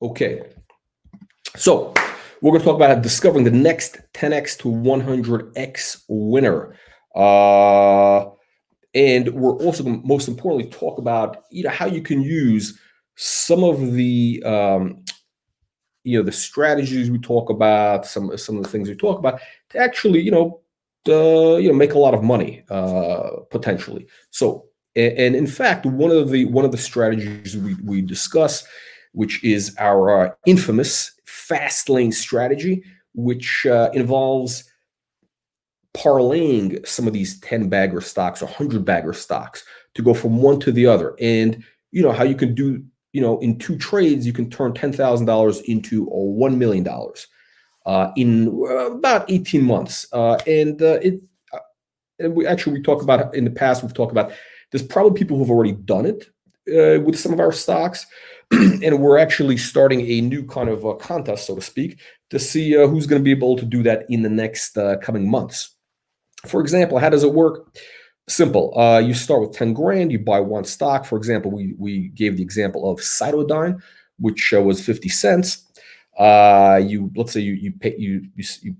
Okay, so we're going to talk about discovering the next 10x to 100x winner. And we're also going to, most importantly, talk about how you can use some of the the strategies we talk about, some of the things we talk about to actually make a lot of money potentially. So, and in fact, one of the strategies we discuss, which is our infamous fast lane strategy, which involves parlaying some of these 10 bagger stocks or 100 bagger stocks to go from one to the other. And how you can do, in 2 trades, you can turn $10,000 into $1 million in about 18 months. And we talk about, in the past, we've talked about, there's probably people who've already done it with some of our stocks. And we're actually starting a new kind of contest, so to speak, to see who's going to be able to do that in the next coming months. For example, how does it work? Simple. You start with 10 grand, you buy one stock. For example, we gave the example of Cytodyne, which was 50 cents. Let's say you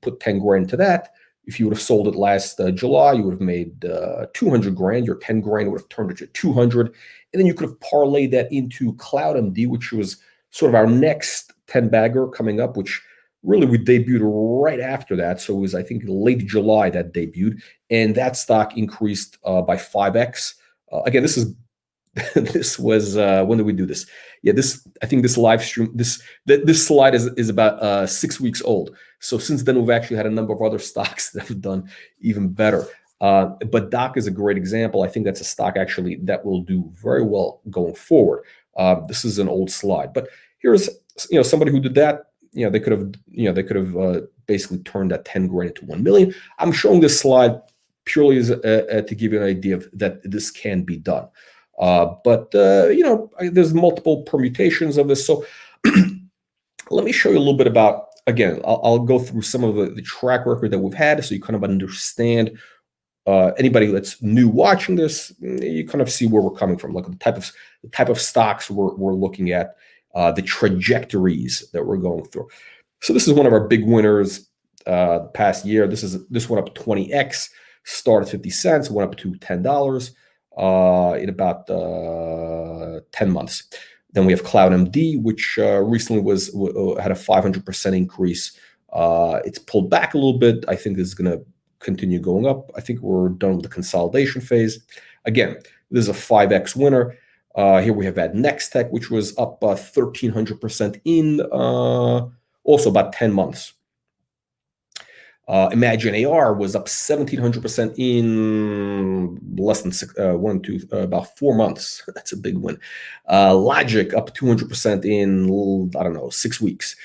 put 10 grand into that. If you would have sold it last July, you would have made 200 grand. Your 10 grand would have turned into 200. And then you could have parlayed that into CloudMD, which was sort of our next 10 bagger coming up, which really we debuted right after that. So it was, I think, late July that debuted. And that stock increased by 5x. Again, this was when did we do this? Yeah, I think this live stream, this slide is about 6 weeks old. So since then, we've actually had a number of other stocks that have done even better. But DOC is a great example. I think that's a stock actually that will do very well going forward. This is an old slide, but here's somebody who did that. They could have basically turned that 10 grand into 1 million. I'm showing this slide purely as to give you an idea of that this can be done. But there's multiple permutations of this. So let me show you a little bit about, again, I'll go through some of the track record that we've had so you kind of understand. Anybody that's new watching this, you kind of see where we're coming from, like the type of stocks we're looking at, the trajectories that we're going through. So this is one of our big winners the past year. This went up 20x, started 50 cents, went up to $10 in about 10 months. Then we have CloudMD, which recently had a 500% increase. It's pulled back a little bit. I think this is going to continue going up. I think we're done with the consolidation phase. Again, this is a 5x winner. Here we have at Nextech, which was up 1,300% in also about 10 months. Imagine AR was up 1,700% in less than about 4 months. That's a big win. Logic up 200% in, I don't know, 6 weeks.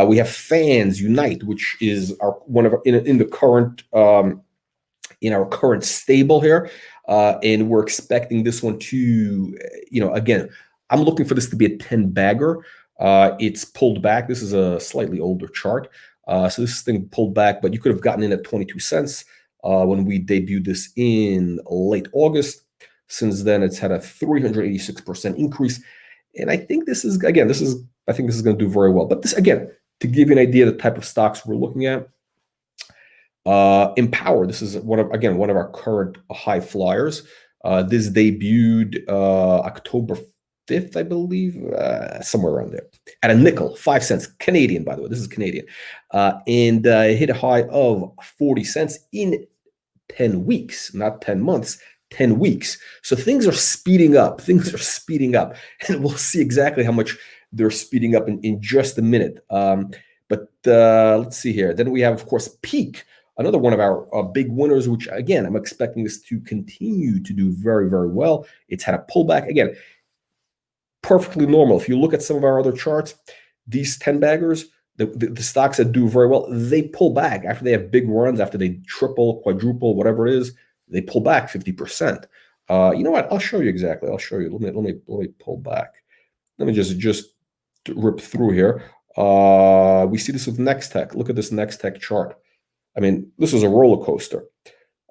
We have Fans Unite, which is in our current stable here, and we're expecting this one to, again, I'm looking for this to be a 10 bagger. It's pulled back. This is a slightly older chart. So this thing pulled back, but you could have gotten in at 22 cents when we debuted this in late August. Since then, it's had a 386% increase. And I think this is going to do very well. But this, again, to give you an idea of the type of stocks we're looking at, Empower, this is one of our current high flyers. This debuted October 5th, I believe, somewhere around there, at a nickel, 5 cents, Canadian, by the way. This is Canadian. And it hit a high of 40 cents in 10 weeks, not 10 months, 10 weeks. So things are speeding up. And we'll see exactly how much they're speeding up in just a minute. But let's see here. Then we have, of course, Peak, another one of our big winners, which, again, I'm expecting this to continue to do very, very well. It's had a pullback. Again, perfectly normal. If you look at some of our other charts, these 10 baggers, the stocks that do very well, they pull back after they have big runs, after they triple, quadruple, whatever it is, they pull back 50%. You know what? I'll show you exactly. I'll show you. Let me pull back. Let me just rip through here. We see this with Nextech. Look at this Nextech chart. I mean, this is a roller coaster.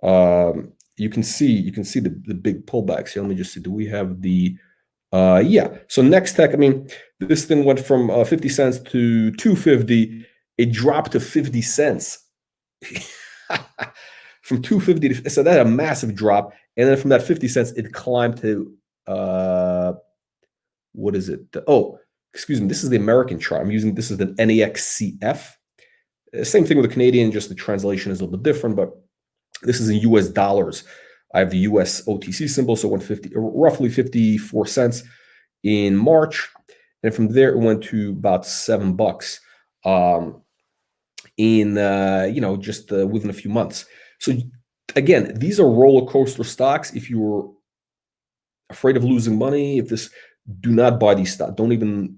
You can see the big pullbacks here. Let me just see. Do we have the Yeah. So Next Tech, I mean, this thing went from 50 cents to 250. It dropped to 50 cents. From 250 to, so that's a massive drop. And then from that 50 cents, it climbed to what is it? Oh, excuse me. This is the American chart. I'm using this is the NEXCF. Same thing with the Canadian, just the translation is a little bit different, but this is in US dollars. I have the US OTC symbol, so 150, roughly 54 cents in March. And from there, it went to about $7 in, just within a few months. So again, these are roller coaster stocks. If you're afraid of losing money, do not buy these stocks. Don't even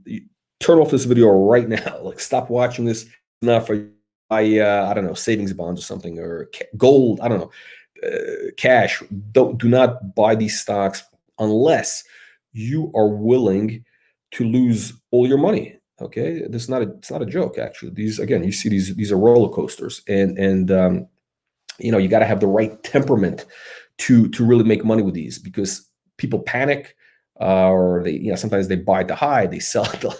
turn off this video right now. Like, stop watching this. Not for I don't know, savings bonds or something, or gold. I don't know, cash. Do not buy these stocks unless you are willing to lose all your money. Okay, it's not a joke. Actually, these, again, you see these are roller coasters, and you got to have the right temperament to really make money with these, because people panic, or they, sometimes they buy at the high, they sell at the,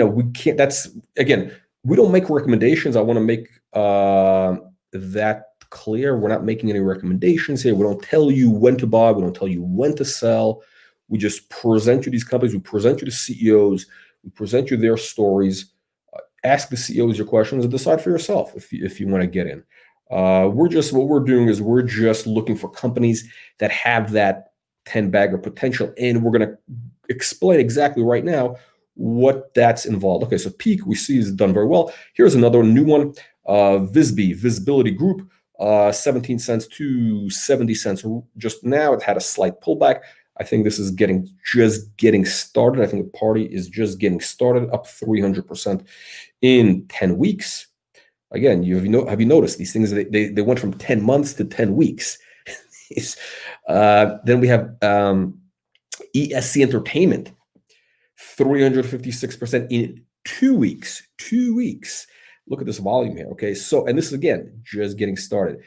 we can't. That's, again, we don't make recommendations. I want to make that clear. We're not making any recommendations here. We don't tell you when to buy. We don't tell you when to sell. We just present you these companies. We present you the CEOs. We present you their stories. Ask the CEOs your questions and decide for yourself if you want to get in. What we're doing is we're just looking for companies that have that 10-bagger potential, and we're going to explain exactly right now what that's involved. Okay, so Peak, we see, is done very well. Here's another new one, Visibility Group, 17 cents to 70 cents just now. It had a slight pullback. I think this is just getting started. I think the party is just getting started, up 300% in 10 weeks. Again, have you noticed these things? They went from 10 months to 10 weeks. Then we have ESC Entertainment, 356% in 2 weeks. 2 weeks. Look at this volume here. Okay, so, and this is, again, just getting started.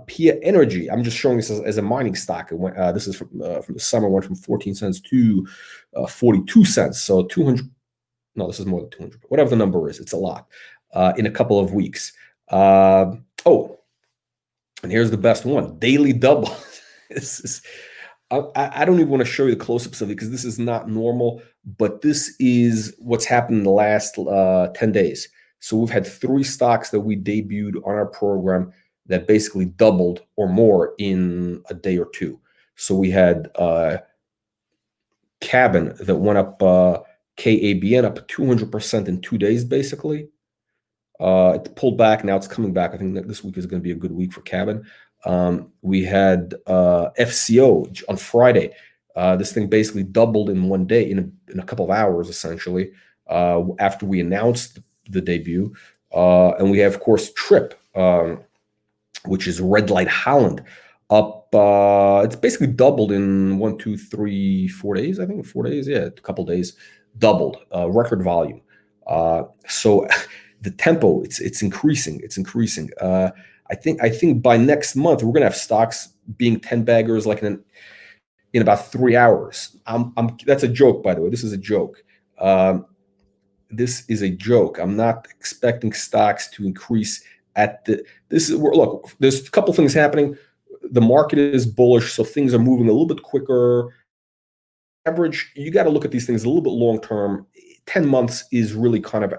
Pia Energy, I'm just showing this as a mining stock. It went, this is from the summer, went from 14 cents to 42 cents. So 200. No, this is more than 200. But whatever the number is, it's a lot in a couple of weeks. Oh, and here's the best one: Daily Double. This is. I don't even want to show you the close-ups of it because this is not normal, but this is what's happened in the last 10 days. So we've had 3 stocks that we debuted on our program that basically doubled or more in a day or two. So we had Cabin that went up, KABN up 200% in 2 days, basically. It pulled back. Now it's coming back. I think that this week is going to be a good week for Cabin. We had FCO on Friday. This thing basically doubled in one day, in a couple of hours, essentially, after we announced the debut. And we have, of course, Trip, which is Red Light Holland, up. It's basically doubled in 1, 2, 3, 4 days. I think 4 days. Yeah, a couple days, doubled. Record volume. So the tempo, it's increasing. It's increasing. I think by next month we're gonna have stocks being 10-baggers like in about 3 hours. That's a joke, by the way. This is a joke. This is a joke. I'm not expecting stocks to increase look. There's a couple things happening. The market is bullish, so things are moving a little bit quicker. Average, you got to look at these things a little bit long term. 10 months is really kind of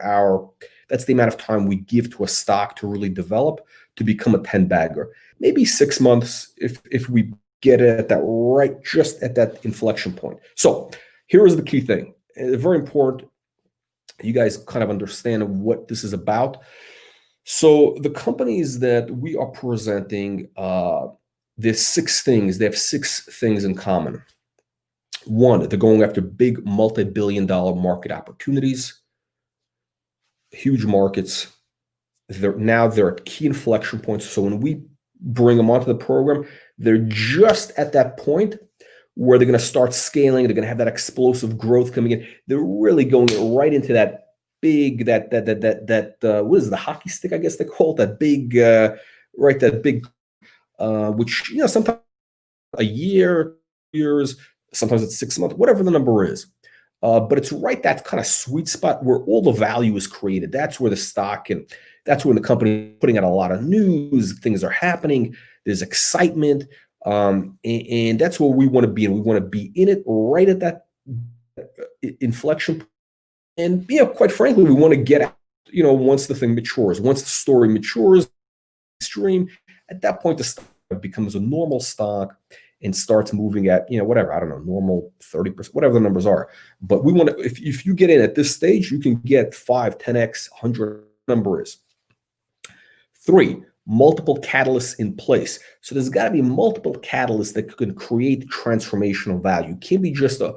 that's the amount of time we give to a stock to really develop, to become a 10-bagger. Maybe 6 months if we get it at that right, just at that inflection point. So here is the key thing. Very important. You guys kind of understand what this is about. So the companies that we are presenting, there's 6 things. They have 6 things in common. 1, they're going after big multi-billion-dollar market opportunities, huge markets. They're at key inflection points. So when we bring them onto the program, they're just at that point where they're going to start scaling. They're going to have that explosive growth coming in. They're really going right into that big, what is the hockey stick? I guess they call it that big, right? That big, which sometimes a year, years, Sometimes it's 6 months, whatever the number is. But it's right that kind of sweet spot where all the value is created. That's where the stock and that's when the company is putting out a lot of news. Things are happening. There's excitement, and that's where we want to be. And we want to be in it right at that inflection. And quite frankly, we want to get out. Once the thing matures, once the story matures, stream, at that point the stock becomes a normal stock and starts moving at, whatever, I don't know, normal 30%, whatever the numbers are. But we want to, if you get in at this stage, you can get 5, 10X, 100 number is. 3, multiple catalysts in place. So there's got to be multiple catalysts that can create transformational value. It can't be just a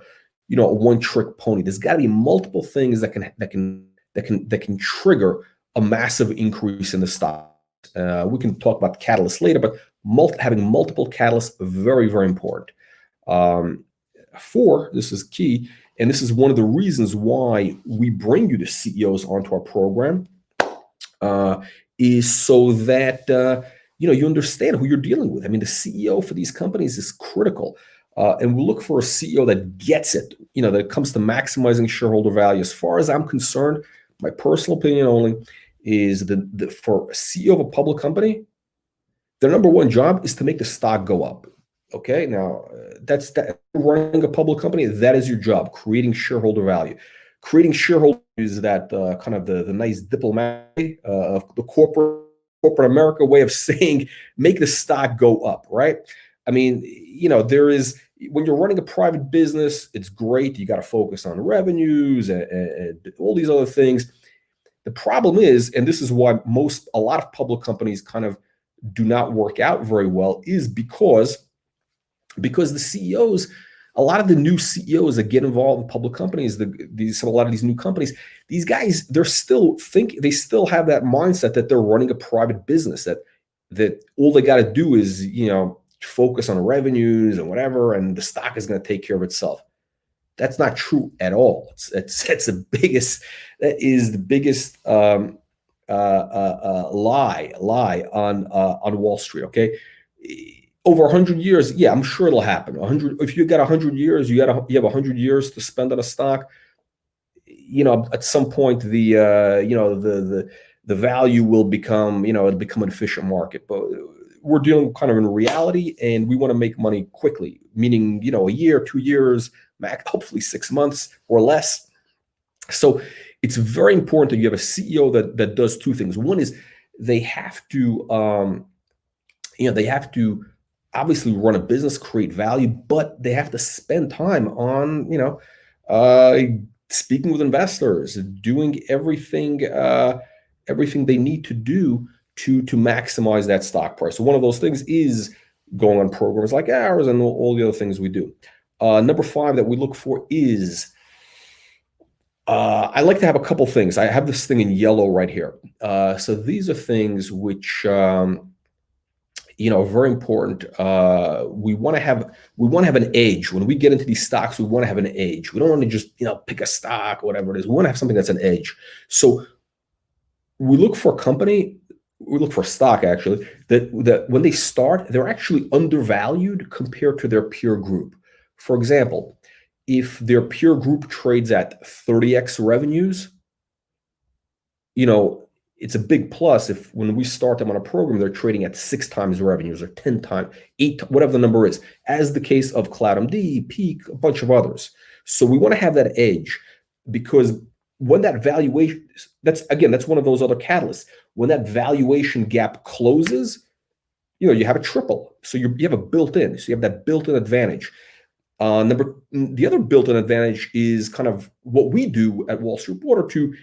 one-trick pony. There's got to be multiple things that can trigger a massive increase in the stock. We can talk about catalysts later, but having multiple catalysts, very, very important. 4, this is key, and this is one of the reasons why we bring you the CEOs onto our program, is so that you understand who you're dealing with. I mean, the CEO for these companies is critical, and we look for a CEO that gets it. That it comes to maximizing shareholder value. As far as I'm concerned, my personal opinion only is for a CEO of a public company, their number one job is to make the stock go up. Okay, now that's running a public company. That is your job, creating shareholder value. Creating shareholder value is that kind of the nice diplomatic of the corporate America way of saying make the stock go up, right? I mean, there is, when you're running a private business, it's great. You got to focus on revenues and all these other things. The problem is, and this is why a lot of public companies kind of do not work out very well, is because the CEOs, a lot of the new CEOs that get involved in public companies, a lot of these new companies, these guys, they still have that mindset that they're running a private business, that all they got to do is, focus on revenues and whatever, and the stock is going to take care of itself. That's not true at all. That is the biggest lie on Wall Street. Okay, over 100 years, yeah, I'm sure it'll happen. 100. If you got 100 years, you have 100 years to spend on a stock. At some point, the value will become, it'll become an efficient market. But we're dealing kind of in reality, and we want to make money quickly. Meaning, a year, 2 years. Hopefully 6 months or less. So it's very important that you have a CEO that does two things. One is they have to obviously run a business, create value, but they have to spend time on speaking with investors, doing everything they need to do to maximize that stock price. So one of those things is going on programs like ours and all the other things we do. Number 5 that we look for is, I like to have a couple things. I have this thing in yellow right here. So these are things which, are very important. We want to have an edge. When we get into these stocks, we want to have an edge. We don't want to just, pick a stock or whatever it is. We want to have something that's an edge. So we look for a stock actually, that when they start, they're actually undervalued compared to their peer group. For example, if their peer group trades at 30x revenues, it's a big plus if when we start them on a program, they're trading at 6 times revenues or 10 times, 8, whatever the number is, as the case of CloudMD, Peak, a bunch of others. So we want to have that edge, because when that valuation, that's one of those other catalysts. When that valuation gap closes, you have a triple. So you have a built-in. So you have that built-in advantage. The other built-in advantage is kind of what we do at Wall Street Water to,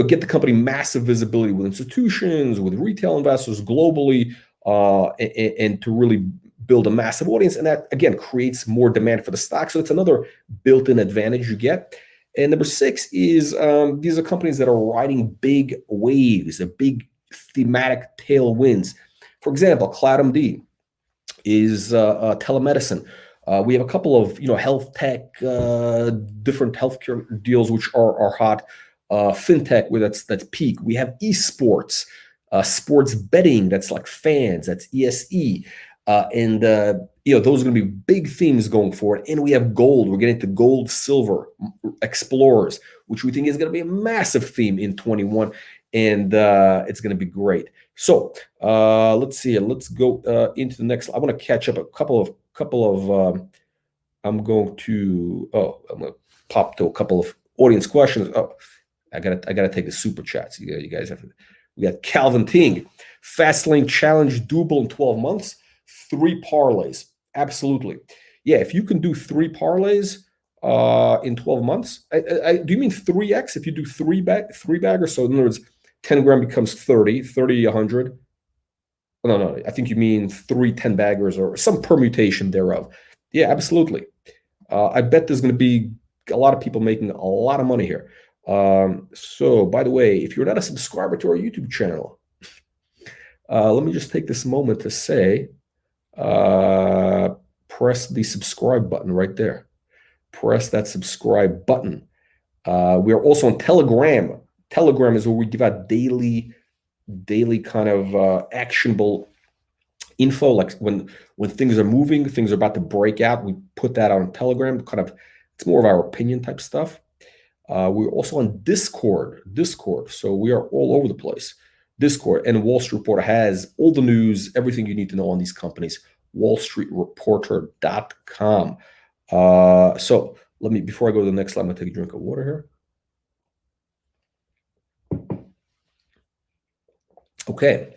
get the company massive visibility with institutions, with retail investors globally, and to really build a massive audience. And that, again, creates more demand for the stock. So it's another built-in advantage you get. And number 6 is these are companies that are riding big waves, a big thematic tailwinds. For example, CloudMD is telemedicine. We have a couple of health tech, different healthcare deals which are hot. Fintech, where that's Peak. We have esports, sports betting, that's like Fans, that's ESE. Those are going to be big themes going forward. And we have gold. We're getting to gold, silver, explorers, which we think is going to be a massive theme in 21. And it's going to be great. So let's see. Let's go into the next. I want to catch up a couple of. I'm going to pop to a couple of audience questions. Oh, I gotta take the super chats. You guys have to. We got Calvin Ting, fast lane challenge doable in 12 months, 3 parlays. Absolutely, yeah. If you can do 3 parlays in 12 months, do you mean 3x? If you do 3 baggers, so in other words, 10 grand becomes 30, 100. No, I think you mean 3 10 baggers or some permutation thereof. Yeah, absolutely. I bet there's going to be a lot of people making a lot of money here. So, by the way, if you're not a subscriber to our YouTube channel, let me just take this moment to say, press the subscribe button right there. Press that subscribe button. We are also on Telegram. Telegram is where we give out daily kind of actionable info, like when things are moving, things are about to break out. We put that on Telegram. Kind of, it's more of our opinion type stuff. We're also on Discord. So we are all over the place. Discord, and Wall Street Reporter has all the news, everything you need to know on these companies. WallStreetReporter.com. So let me, before I go to the next slide, I'm gonna take a drink of water here. Okay.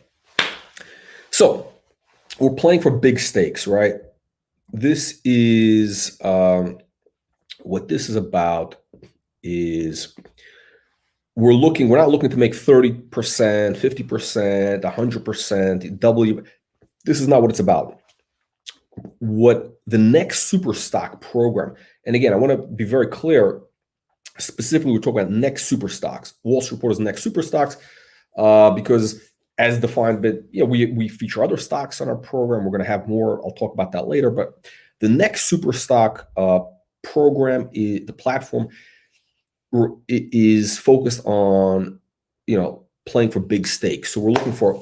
So we're playing for big stakes, right? This is what this is about. Is we're not looking to make 30%, 50%, 100%, double. This is not what it's about. What the next SuperStock program, and again, I want to be very clear. Specifically, we're talking about next SuperStocks, Wall Street Reporter's next SuperStocks, because as defined, but we feature other stocks on our program. We're going to have more. I'll talk about that later. But the next SuperStock program, the platform is focused on playing for big stakes. So we're looking for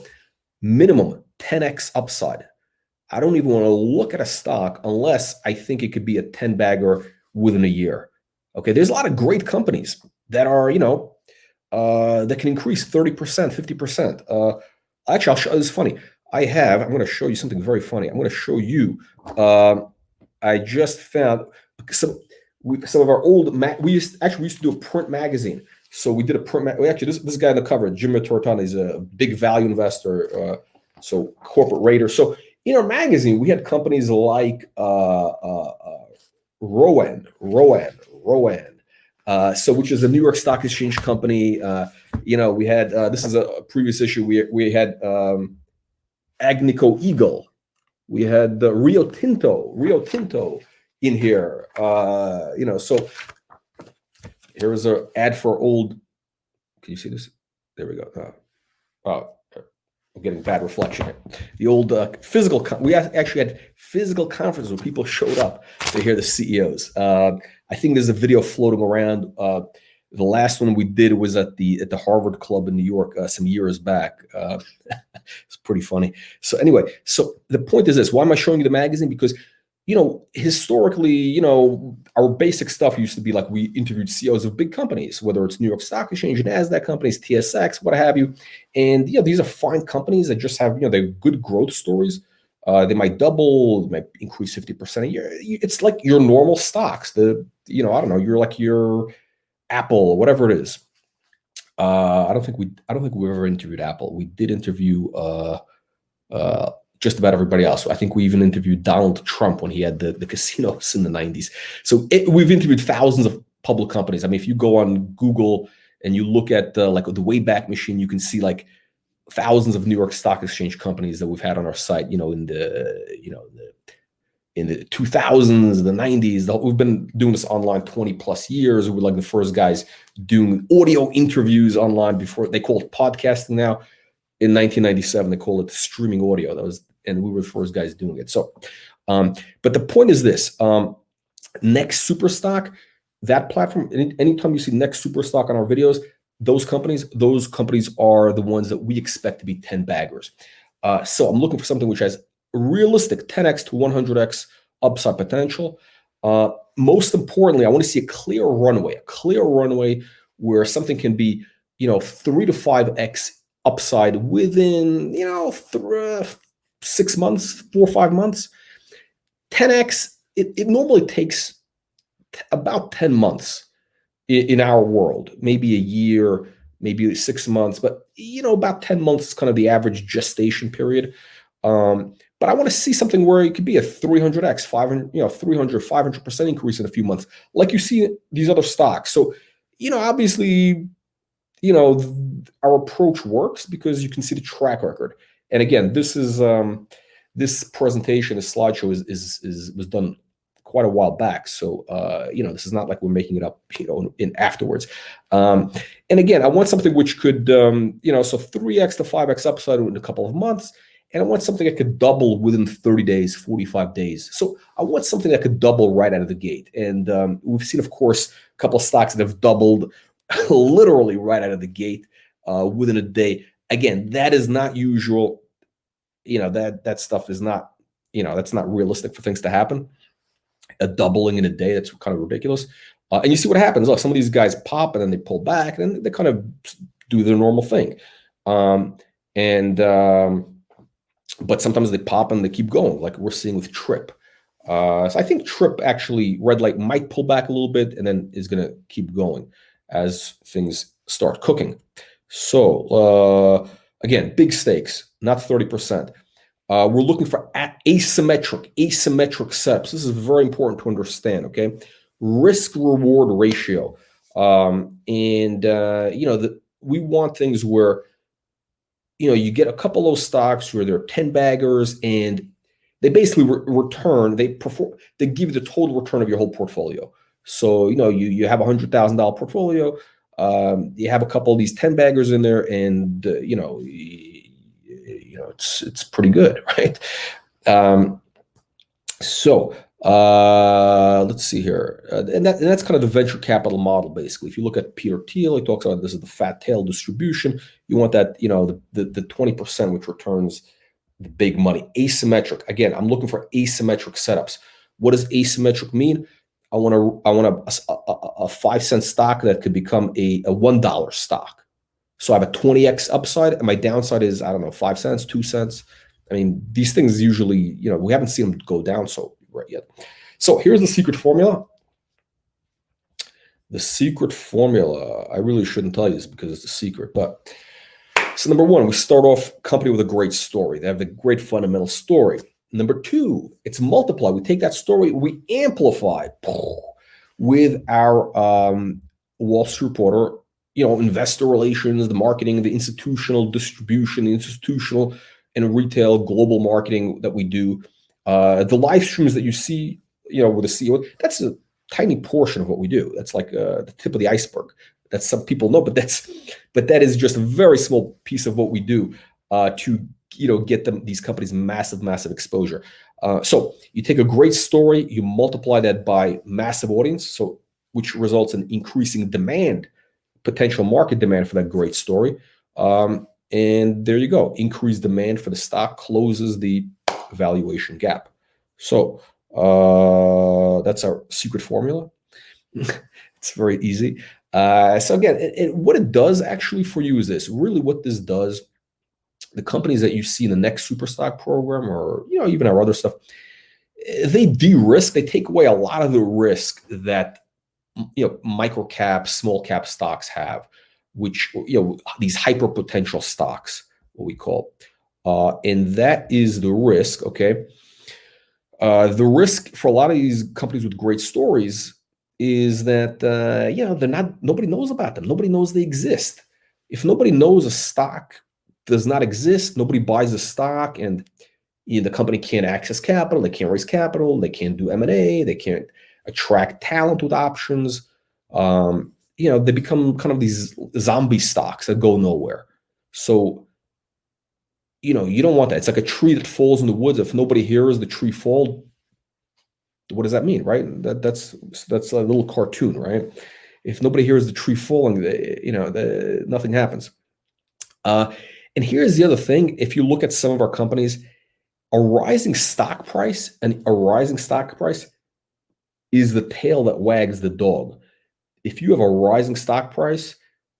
minimum 10x upside. I don't even want to look at a stock unless I think it could be a 10 bagger within a year. Okay, there's a lot of great companies that are that can increase 30%, 50%. Actually, I'll show. This is funny. I'm going to show you something very funny. I'm going to show you. I just found some of our old. We used to do a print magazine. So we did a print. Actually, this guy on the cover, Jim Tortana, is a big value investor. So corporate raider. So in our magazine, we had companies like Rowan. So which is a New York Stock Exchange company. We had this is a previous issue. We had Agnico Eagle. We had the Rio Tinto in here. So here's an ad for old. Can you see this? There we go. I'm getting bad reflection here. The old physical. We actually had physical conferences where people showed up to hear the CEOs. I think there's a video floating around. The last one we did was at the Harvard Club in New York some years back. It's pretty funny. So anyway, so the point is this: why am I showing you the magazine? Because historically, our basic stuff used to be like we interviewed CEOs of big companies, whether it's New York Stock Exchange, NASDAQ companies, TSX, what have you. And these are fine companies that just have they're good growth stories. They might double, they might increase 50% a year. It's like your normal stocks. I don't know, you're like your Apple or whatever it is. I don't think we've ever interviewed Apple. We did interview just about everybody else. I think we even interviewed Donald Trump when he had the casinos in the 90s. So we've interviewed thousands of public companies. I mean, if you go on Google and you look at the Wayback Machine, you can see like thousands of New York Stock Exchange companies that we've had on our site. In the 2000s, the 90s. We've been doing this online 20 plus years. We're like the first guys doing audio interviews online before they call it podcasting now. In 1997, they call it streaming audio. And we were the first guys doing it. So, but the point is this: Next SuperStock, that platform. Anytime you see Next SuperStock on our videos, those companies are the ones that we expect to be 10 baggers. So I'm looking for something which has realistic 10x to 100x upside potential. Most importantly, I want to see a clear runway where something can be, 3 to 5x upside within, 6 months, 4 or 5 months. 10x, it normally takes about 10 months in our world, maybe a year, maybe 6 months, but about 10 months is kind of the average gestation period. But I want to see something where it could be a 300x, 500, 300, 500% increase in a few months, like you see these other stocks. So, obviously, our approach works because you can see the track record. And again, this presentation, this slideshow was done quite a while back. So, this is not like we're making it up, in afterwards. And again, I want something which could, so 3x to 5x upside in a couple of months. And I want something that could double within 30 days, 45 days. So I want something that could double right out of the gate. And we've seen, of course, a couple of stocks that have doubled literally right out of the gate within a day. Again, that is not usual. That stuff is not, that's not realistic for things to happen. A doubling in a day, that's kind of ridiculous. And you see what happens. Look, some of these guys pop and then they pull back and then they kind of do their normal thing. But sometimes they pop and they keep going, like we're seeing with Trip. So I think Trip actually, red light, might pull back a little bit and then is going to keep going as things start cooking. So again, big stakes, not 30%. We're looking for asymmetric setups. This is very important to understand, okay? Risk-reward ratio. We want things where, you get a couple of those stocks where they're 10 baggers and they basically return, they give you the total return of your whole portfolio. So, you have $100,000 portfolio, you have a couple of these 10 baggers in there and, it's pretty good, right? Let's see here. And that's kind of the venture capital model, basically. If you look at Peter Thiel, he talks about this is the fat tail distribution. You want that, the 20% which returns the big money. Asymmetric. Again, I'm looking for asymmetric setups. What does asymmetric mean? I want a 5-cent stock that could become a $1 stock. So I have a 20x upside, and my downside is, 5 cents, 2 cents. I mean, these things usually, we haven't seen them go down so right yet. So here's the secret formula. The secret formula, I really shouldn't tell you this because it's a secret, but so number one, we start off company with a great story. They have the great fundamental story. Number two, it's multiply. We take that story, we amplify with our Wall Street Reporter, investor relations, the marketing, the institutional distribution, the institutional and retail global marketing that we do. The live streams that you see, with the CEO, that's a tiny portion of what we do. That's like the tip of the iceberg. That some people know, but that is just a very small piece of what we do to get these companies massive exposure. So you take a great story, you multiply that by massive audience, so which results in increasing demand, potential market demand for that great story. And there you go. Increased demand for the stock closes the valuation gap. So that's our secret formula. It's very easy. So again, what it does actually for you is this. Really what this does, the companies that you see in the next SuperStock program or even our other stuff, they de-risk, they take away a lot of the risk that micro cap, small cap stocks have, which these hyper potential stocks, what we call, and that is the risk. Okay, the risk for a lot of these companies with great stories is that they're not. Nobody knows about them. Nobody knows they exist. If nobody knows a stock does not exist, nobody buys the stock, and the company can't access capital, they can't raise capital, they can't do M&A, they can't attract talent with options. They become kind of these zombie stocks that go nowhere. So, you don't want that. It's like a tree that falls in the woods. If nobody hears the tree fall, what does that mean, right? That's a little cartoon, right? If nobody hears the tree falling, nothing happens. And here's the other thing. If you look at some of our companies, A rising stock price is the tail that wags the dog. If you have a rising stock price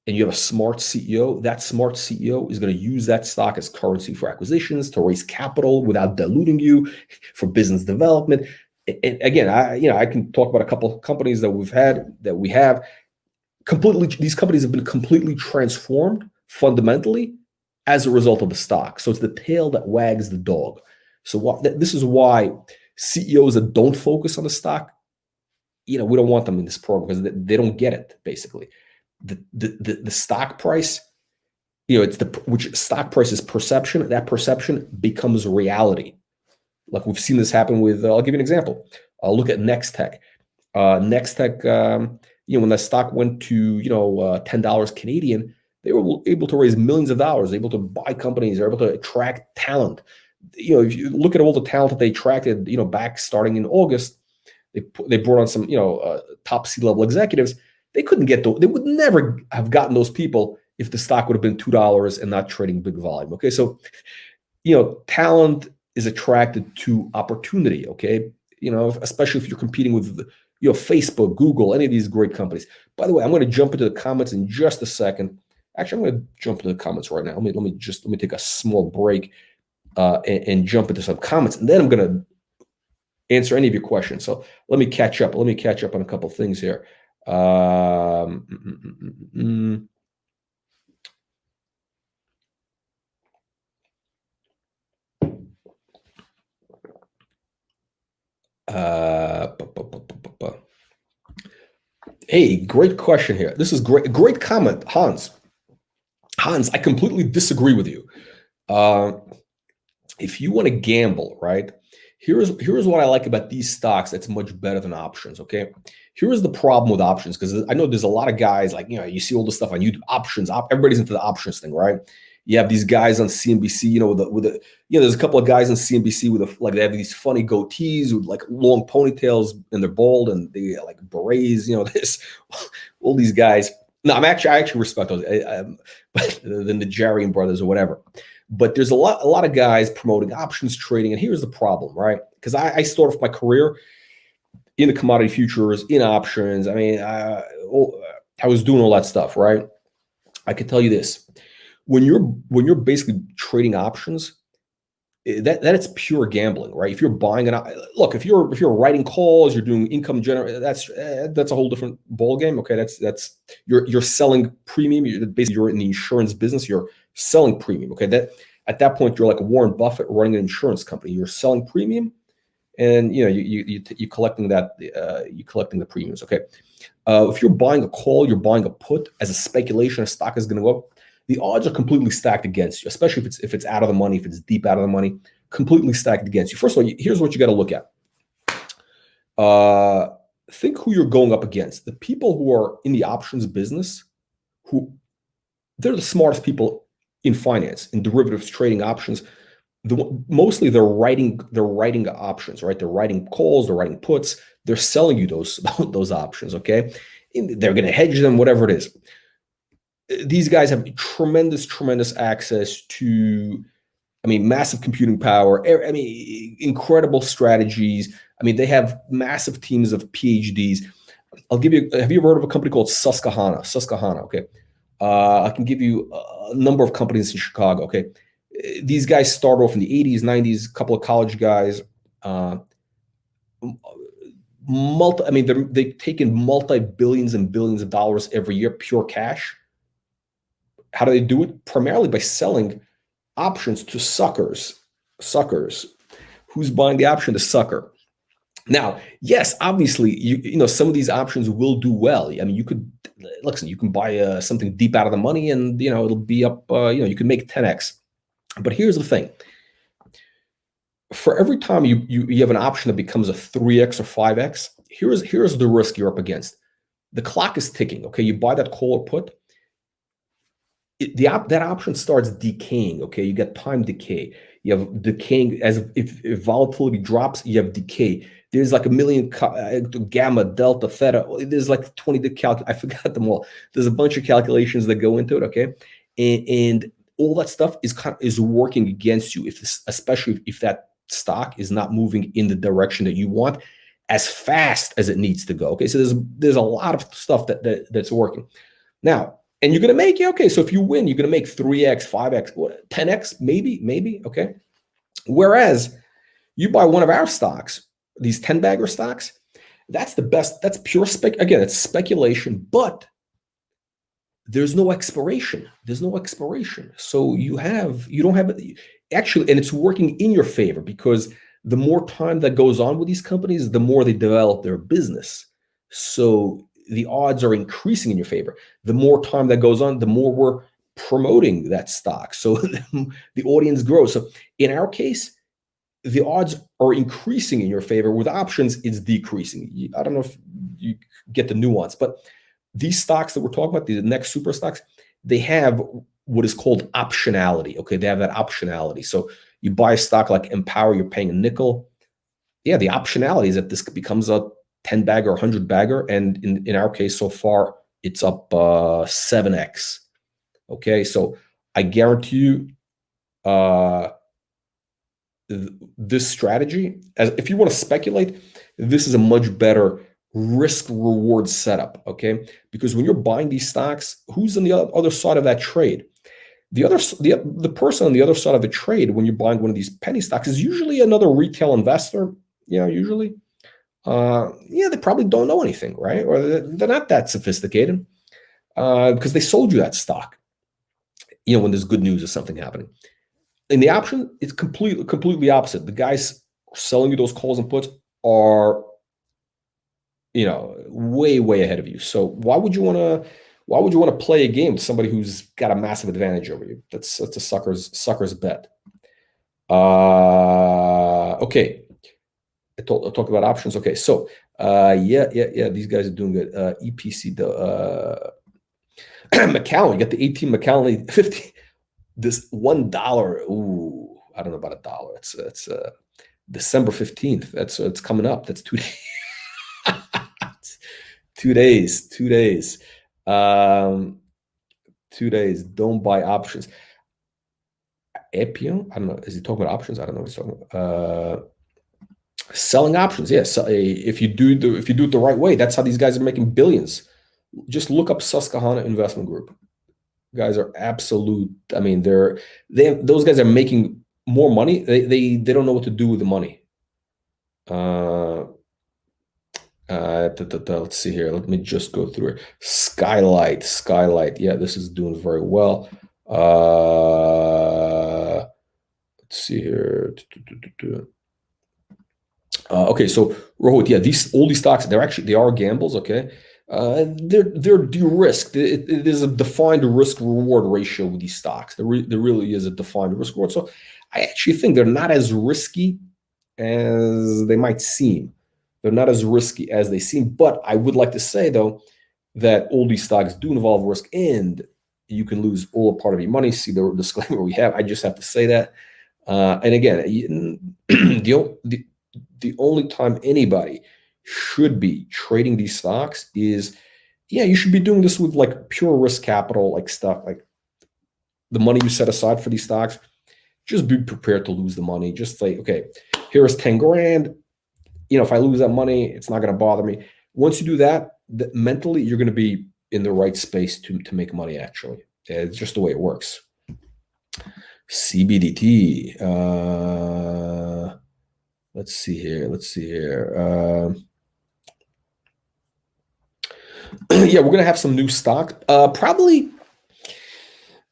and you have a smart CEO, that smart CEO is going to use that stock as currency for acquisitions, to raise capital without diluting you, for business development. And again, I can talk about a couple of companies that we have completely. These companies have been completely transformed fundamentally as a result of the stock. So it's the tail that wags the dog. So this is why CEOs that don't focus on the stock, we don't want them in this program, because they don't get it. Basically, the stock price, which stock price is perception. That perception becomes reality. Like we've seen this happen with. I'll give you an example. Look at Nextech. Nextech, when the stock went to $10 Canadian, they were able to raise millions of dollars, able to buy companies, they're able to attract talent. If you look at all the talent that they attracted, back starting in August, they brought on some, top C-level executives. They would never have gotten those people if the stock would have been $2 and not trading big volume. Okay, so, talent is attracted to opportunity. Okay, especially if you're competing with, Facebook, Google, any of these great companies. By the way, I'm going to jump into the comments in just a second. Actually, I'm going to jump into the comments right now. Let me take a small break. And jump into some comments, and then I'm going to answer any of your questions. So let me catch up. on a couple of things here. Hey, great question here. This is great comment, Hans. I completely disagree with you. If you want to gamble, right? Here's what I like about these stocks that's much better than options. Okay, here's the problem with options, because I know there's a lot of guys, like, you see all this stuff on YouTube. Options, everybody's into the options thing, right? You have these guys on CNBC, there's a couple of guys on CNBC with they have these funny goatees with like long ponytails, and they're bald, and they like berets, all these guys. No, I actually respect those, the Najarian brothers or whatever. But there's a lot of guys promoting options trading, and here's the problem, right? Because I started off my career in the commodity futures, in options. I mean, I was doing all that stuff, right? I can tell you this: when you're basically trading options, that it's pure gambling, right? If you're buying if you're writing calls, you're doing income generation, that's a whole different ball game. Okay, that's you're selling premium. You're in the insurance business. You're selling premium. Okay, that at that point you're like a Warren Buffett running an insurance company. You're selling premium, and you collecting that you collecting the premiums. Okay, if you're buying a call, you're buying a put as a speculation, a stock is going to go up. The odds are completely stacked against you, especially if it's out of the money, if it's deep out of the money, completely stacked against you. First of all, here's what you got to look at. Think who you're going up against. The people who are in the options business, they're the smartest people in finance, in derivatives trading, options. Mostly they're writing options, right? They're writing calls, they're writing puts, they're selling you those options. Okay, they're going to hedge them, whatever it is. These guys have tremendous access to, massive computing power. Incredible strategies. They have massive teams of PhDs. Have you ever heard of a company called Susquehanna? Okay. I can give you a number of companies in Chicago. Okay. These guys started off in the 80s, 90s, a couple of college guys. They've taken multi-billions and billions of dollars every year, pure cash. How do they do it? Primarily by selling options to suckers. Who's buying the option? The sucker. Now, yes, obviously, some of these options will do well. You can buy something deep out of the money, and it'll be up. You can make 10x. But here's the thing: for every time you have an option that becomes a 3x or 5x, here's the risk you're up against. The clock is ticking. Okay, you buy that call or put. That option starts decaying. Okay, you get time decay. You have decaying as if volatility drops. You have decay. There's like a million gamma, delta, theta. There's like 20 I forgot them all. There's a bunch of calculations that go into it. Okay, and all that stuff is working against you. Especially if that stock is not moving in the direction that you want as fast as it needs to go. Okay, so there's a lot of stuff that's working now, and you're gonna make, okay, so if you win, you're gonna make 3x, 5x, 10x, maybe, okay. Whereas you buy one of our stocks, these 10-bagger stocks, that's the best. That's pure again, it's speculation, but there's no expiration. There's no expiration. So you don't have it actually, and it's working in your favor, because the more time that goes on with these companies, the more they develop their business. So the odds are increasing in your favor. The more time that goes on, the more we're promoting that stock. So the audience grows. So in our case, the odds are increasing in your favor. With options, it's decreasing. I don't know if you get the nuance, but these stocks that we're talking about, the next super stocks, they have what is called optionality. Okay, they have that optionality. So you buy a stock like Empower, you're paying a nickel. Yeah, the optionality is that this becomes a 10-bagger or 100-bagger, and in our case so far, it's up 7x. Okay, so I guarantee you, this strategy, as if you want to speculate, this is a much better risk reward setup. Okay, because when you're buying these stocks, who's on the other side of that trade? The person on the other side of the trade when you're buying one of these penny stocks is usually another retail investor. Usually, they probably don't know anything, right? Or they're not that sophisticated, because they sold you that stock, when there's good news or something happening. In the option, it's completely opposite. The guys selling you those calls and puts are, way ahead of you. So why would you want to play a game with somebody who's got a massive advantage over you? That's a sucker's bet. Okay. I talked about options. Okay, so these guys are doing good. EPC, McAllen, you got the 18 McAllen 50. This $1. Ooh, I don't know about $1. It's December 15th. It's coming up. That's 2 days. 2 days. 2 days. 2 days. Don't buy options. Epion, I don't know. Is he talking about options? I don't know what he's talking about. Selling options, yes. If you do it the right way, that's how these guys are making billions. Just look up Susquehanna Investment Group. Guys are absolute. I mean, those guys are making more money. They don't know what to do with the money. Let's see here. Let me just go through it. Skylight. Yeah, this is doing very well. Let's see here. Okay, so Rohit, yeah, all these stocks, they are gambles. Okay, they're de-risked. There's a defined risk reward ratio with these stocks. There really is a defined risk reward. So I actually think they're not as risky as they might seem. They're not as risky as they seem. But I would like to say though that all these stocks do involve risk, and you can lose all a part of your money. See the disclaimer we have. I just have to say that. And again, the only time anybody should be trading these stocks is, you should be doing this with like pure risk capital, like stuff like the money you set aside for these stocks. Just be prepared to lose the money. Just like, okay, here's 10 grand. If I lose that money, it's not going to bother me. Once you do that, mentally, you're going to be in the right space to make money, actually. It's just the way it works. CBDT. Let's see here. We're going to have some new stock. Probably,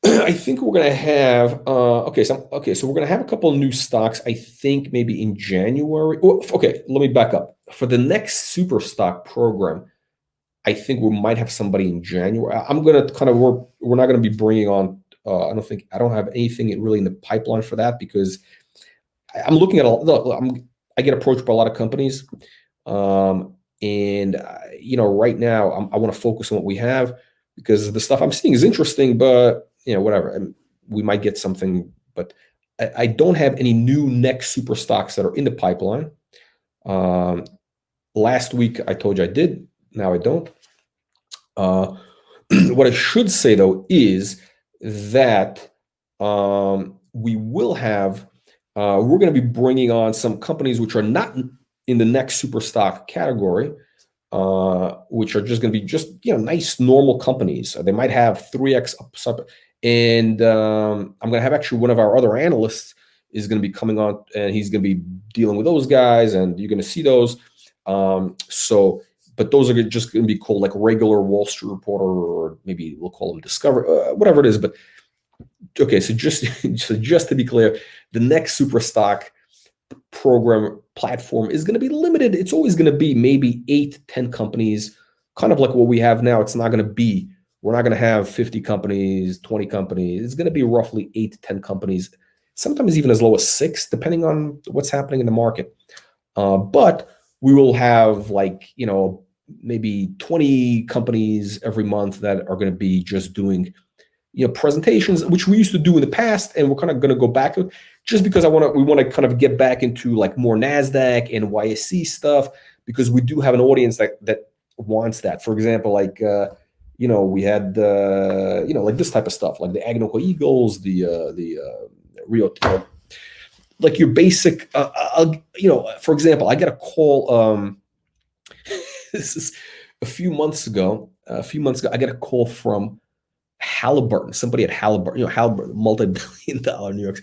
I think we're going to have, so we're going to have a couple of new stocks, I think maybe in January. Okay, let me back up. For the next SuperStock program, I think we might have somebody in January. I'm going to we're not going to be bringing on, I don't have anything really in the pipeline for that, because I'm looking at I get approached by a lot of companies. Right now I want to focus on what we have, because the stuff I'm seeing is interesting, but whatever. And we might get something, but I don't have any new next super stocks that are in the pipeline. Last week I told you I did. Now I don't. What I should say though is that we will have we're going to be bringing on some companies which are not in the next SuperStock category, which are just going to be just nice normal companies. They might have 3x up, and I'm going to have actually one of our other analysts is going to be coming on, and he's going to be dealing with those guys, and you're going to see those. But those are just going to be called like regular Wall Street Reporter, or maybe we'll call them Discover, whatever it is. But okay, so just to be clear, the next SuperStock program platform is going to be limited. It's always going to be maybe 8 to 10 companies, kind of like what we have now. It's not going to be, we're not going to have 50 companies, 20 companies. It's going to be roughly 8 to 10 companies, sometimes even as low as 6, depending on what's happening in the market. But we will have like, maybe 20 companies every month that are going to be just doing presentations, which we used to do in the past, and we're kind of going to go back to it, just because we want to kind of get back into like more NASDAQ and YSC stuff, because we do have an audience that wants that. For example, like we had like this type of stuff, like the Agnoco Eagles, the Rio, like your basic, for example, I get a call. This is a few months ago. I get a call from Halliburton, somebody at Halliburton, Halliburton, multi-billion-dollar New York.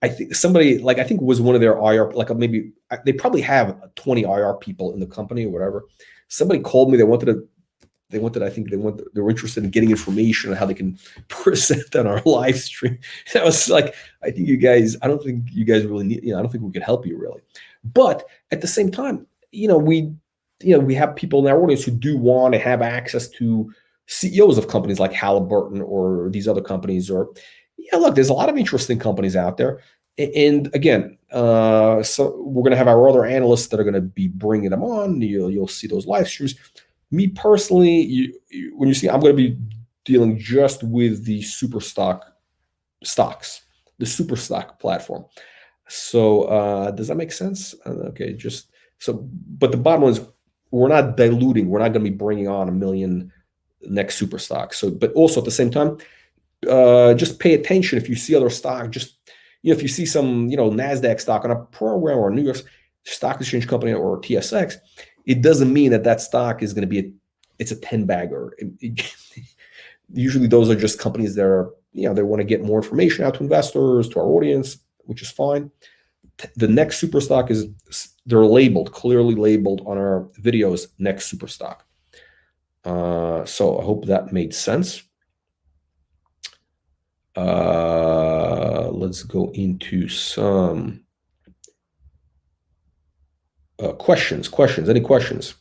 I think somebody I think it was one of their IR, like maybe they probably have 20 IR people in the company or whatever. Somebody called me. They were interested in getting information on how they can present on our live stream. And I was like, I don't think you guys really need, I don't think we could help you really. But at the same time, we have people in our audience who do want to have access to CEOs of companies like Halliburton or these other companies, or look, there's a lot of interesting companies out there. And again, so we're going to have our other analysts that are going to be bringing them on. You'll see those live streams. Me personally, when you see, I'm going to be dealing just with the SuperStock stocks, the SuperStock platform. So does that make sense? Okay, but the bottom line is we're not diluting. We're not going to be bringing on 1 million next SuperStock. So, but also at the same time, just pay attention if you see other stock. Just if you see some NASDAQ stock on a program or a New York Stock Exchange company or TSX, it doesn't mean that stock is going to be it's a 10 bagger. Usually those are just companies that are they want to get more information out to investors, to our audience, which is fine. The next SuperStock they're clearly labeled on our videos, next SuperStock. So I hope that made sense. Let's go into some questions. Any questions?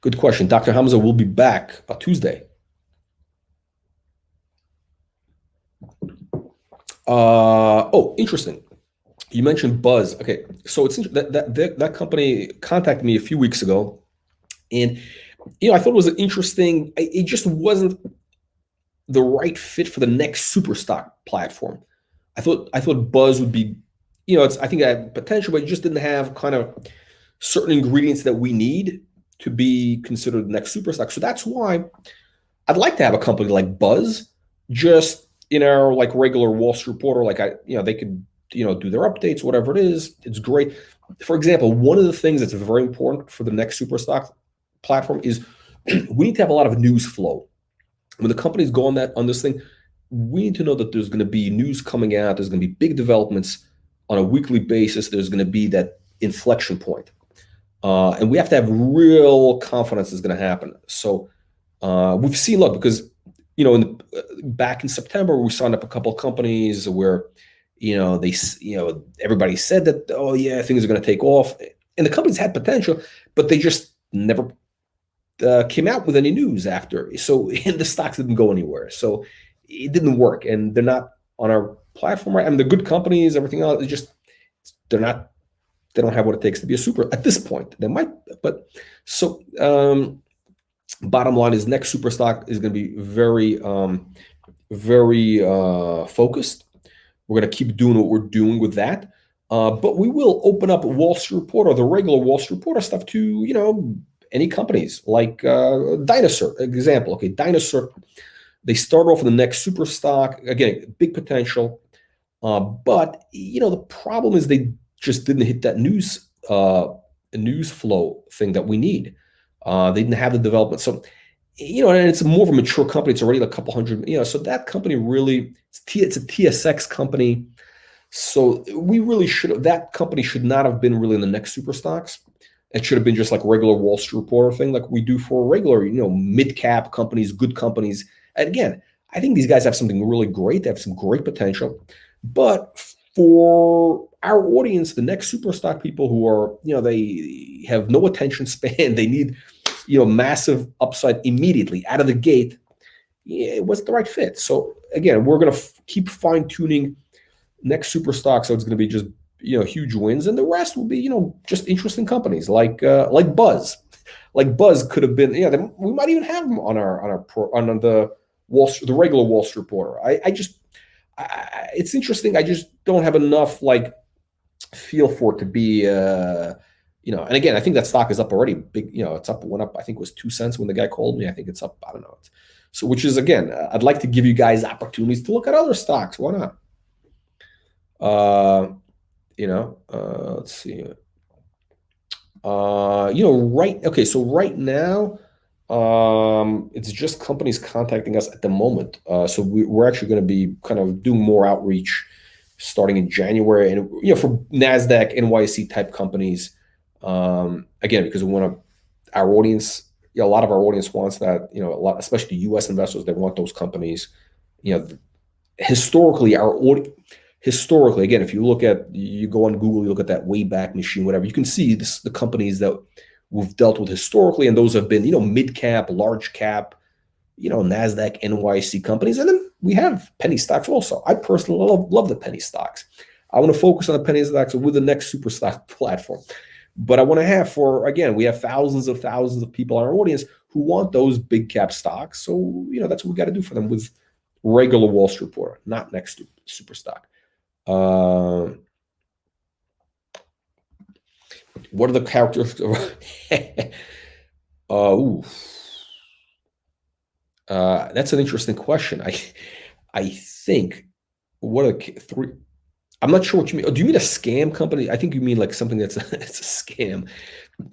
Good question. Dr. Hamza will be back Tuesday. Interesting. You mentioned Buzz. Okay, so it's that company contacted me a few weeks ago, and I thought it was interesting. It just wasn't the right fit for the next SuperStock platform. I thought Buzz would be, I think it had potential, but it just didn't have kind of certain ingredients that we need to be considered the next SuperStock. So that's why I'd like to have a company like Buzz just in our like regular Wall Street Reporter, like they could do their updates, whatever it is. It's great. For example, one of the things that's very important for the next SuperStock platform is we need to have a lot of news flow. When the companies go on this thing, we need to know that there's going to be news coming out. There's going to be big developments on a weekly basis. There's going to be that inflection point. And we have to have real confidence it's going to happen. So we've seen, look, because, back in September, we signed up a couple of companies where, everybody said that, oh yeah, things are going to take off. And the companies had potential, but they just never came out with any news after. So and the stocks didn't go anywhere. So it didn't work. And they're not on our platform, right? I mean, they're good companies, everything else. It's just, they don't have what it takes to be a super at this point. They might, but so bottom line is next SuperStock is going to be very, very focused. We're going to keep doing what we're doing with that. But we will open up Wall Street Reporter, the regular Wall Street Reporter stuff to, any companies like Dinosaur, example. Okay, Dinosaur, they start off in the next SuperStock. Again, big potential. But the problem is they just didn't hit that news flow thing that we need. They didn't have the development. So, and it's more of a mature company. It's already like a couple hundred, so that company really, it's a TSX company. So we really that company should not have been really in the next super stocks. It should have been just like regular Wall Street Reporter thing, like we do for regular, mid-cap companies, good companies. And again, I think these guys have something really great. They have some great potential. But for our audience, the next super stock people who are, they have no attention span, they need, massive upside immediately out of the gate, it wasn't the right fit. So again, we're going to keep fine-tuning next super stock, so it's going to be just huge wins, and the rest will be just interesting companies like Buzz. Like Buzz could have been, we might even have them on the regular Wall Street Reporter. It's interesting. I just don't have enough feel for it to be and again, I think that stock is up already big. It's up, went up, I think it was 2 cents when the guy called me. I think it's up, I don't know. So which is, again, I'd like to give you guys opportunities to look at other stocks. Why not? Let's see. Okay, so right now, it's just companies contacting us at the moment. So we're actually going to be kind of doing more outreach starting in January, and for NASDAQ, NYSE type companies. Again, because we want our audience. A lot of our audience wants that. A lot, especially U.S. investors, they want those companies. Historically, again, if you go on Google, you look at that Wayback Machine, whatever, you can see the companies that we've dealt with historically, and those have been, mid cap, large cap, NASDAQ, NYSE companies, and then we have penny stocks also. I personally love the penny stocks. I want to focus on the penny stocks with the next super stock platform. But I want to have we have thousands of people in our audience who want those big cap stocks. So, that's what we got to do for them with regular Wall Street Reporter, not next to super stock. What are the characters? That's an interesting question. I think what are three? I'm not sure what you mean. Oh, do you mean a scam company? I think you mean like something it's a scam.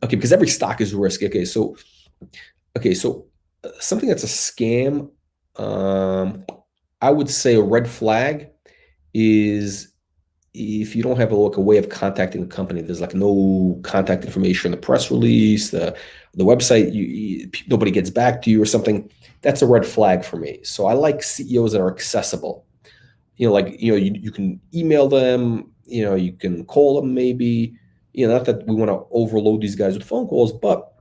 Okay, because every stock is risky. Okay, so something that's a scam. I would say a red flag is if you don't have a way of contacting the company. There's no contact information in the press release, the website. Nobody gets back to you or something. That's a red flag for me. So I like CEOs that are accessible. You can email them. You can call them maybe. Not that we want to overload these guys with phone calls, but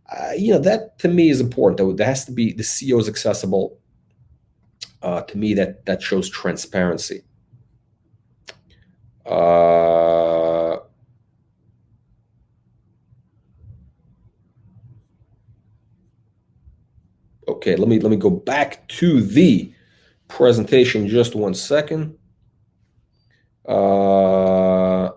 that to me is important. There has to be the CEO is accessible. To me, that shows transparency. Okay, let me go back to the presentation just 1 second. Yeah,